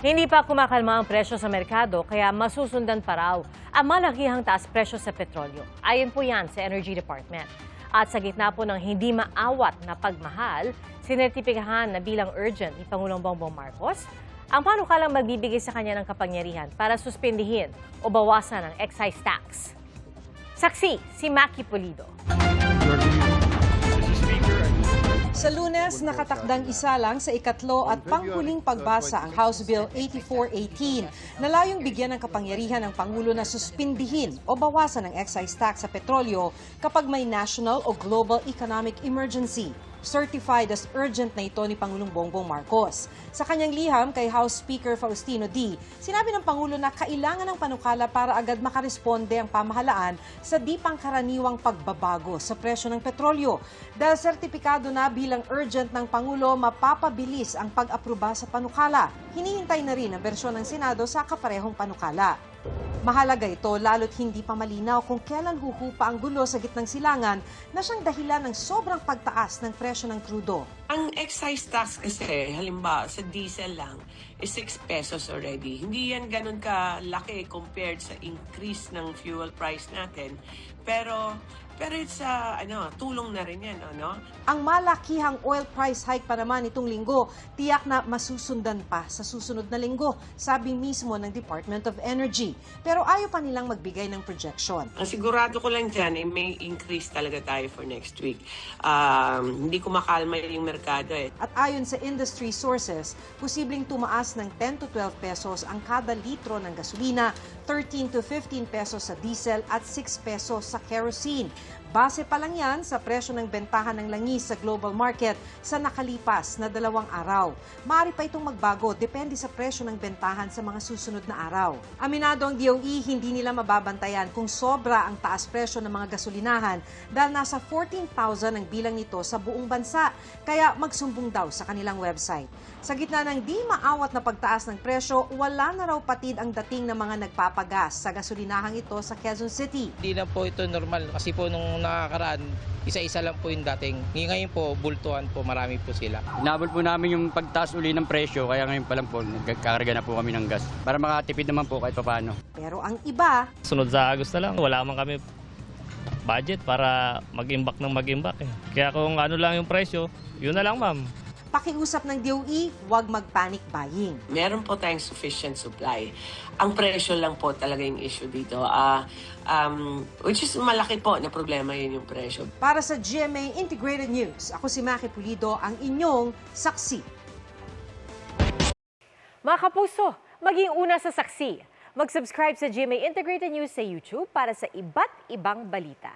Hindi pa kumakalma ang presyo sa merkado kaya masusundan pa raw ang malakihang taas presyo sa petrolyo. Ayon po yan sa Energy Department. At sa gitna po ng hindi maawat na pagmahal, sinertipikahan na bilang urgent ni Pangulong Bongbong Marcos ang panukalang magbibigay sa kanya ng kapangyarihan para suspindihin o bawasan ang excise tax. Saksi si Maki Pulido. Sa Lunes, nakatakdang isa lang sa ikatlo at panghuling pagbasa ang House Bill 8418 na layong bigyan ng kapangyarihan ng Pangulo na suspindihin o bawasan ang excise tax sa petrolyo kapag may national o global economic emergency. Certified as urgent na ito ni Pangulong Bongbong Marcos. Sa kanyang liham kay House Speaker Faustino D., sinabi ng Pangulo na kailangan ng panukala para agad makaresponde ang pamahalaan sa di pangkaraniwang pagbabago sa presyo ng petrolyo. Dahil sertipikado na bilang urgent ng Pangulo, mapapabilis ang pag-aproba sa panukala. Hinihintay na rin ang bersyon ng Senado sa kaparehong panukala. Mahalaga ito lalo't hindi pa malinaw kung kailan huhupa ang gulo sa gitnang silangan na siyang dahilan ng sobrang pagtaas ng presyo ng krudo. Ang excise tax kasi, halimbawa sa diesel lang, is 6 pesos already. Hindi yan ganun kalaki compared sa increase ng fuel price natin. Pero it's tulong na rin yan, ano? Ang malakihang oil price hike pa naman itong linggo, tiyak na masusundan pa sa susunod na linggo, sabi mismo ng Department of Energy. Pero ayaw pa nilang magbigay ng projection. Ang sigurado ko lang dyan, may increase talaga tayo for next week. Hindi kumakalma yung merkado eh. At ayon sa industry sources, posibleng tumaas ng 10 to 12 pesos ang kada litro ng gasolina, 13 to 15 pesos sa diesel at 6 pesos sa kerosene. Base pa lang yan sa presyo ng bentahan ng langis sa global market sa nakalipas na 2 araw. Maaari pa itong magbago, depende sa presyo ng bentahan sa mga susunod na araw. Aminado ang DOE, hindi nila mababantayan kung sobra ang taas presyo ng mga gasolinahan dahil nasa 14,000 ang bilang nito sa buong bansa, kaya magsumbong daw sa kanilang website. Sa gitna ng di maawat na pagtaas ng presyo, wala na raw patid ang dating ng mga nagpapagas sa gasolinahang ito sa Quezon City. Hindi na po ito normal kasi po nung nakakaraan, isa-isa lang po yung dating. Ngayon po, bultuhan po, marami po sila. Inabot po namin yung pagtaas uli ng presyo, kaya ngayon pa lang po, nagkakarga na po kami ng gas. Para makatipid naman po kahit paano. Pero ang iba, Sunod sa Agos na lang, wala man kami budget para mag-imbak ng mag-imbak eh. Kaya kung ano lang yung presyo, yun na lang ma'am. pakiusap ng DOE, huwag mag-panic buying. Meron po tayong sufficient supply. Ang presyo lang po talaga yung issue dito. Which is malaki po na problema yun yung presyo. Para sa GMA Integrated News, ako si Maki Pulido, ang inyong saksi. Mga kapuso, maging una sa saksi. Mag-subscribe sa GMA Integrated News sa YouTube para sa iba't ibang balita.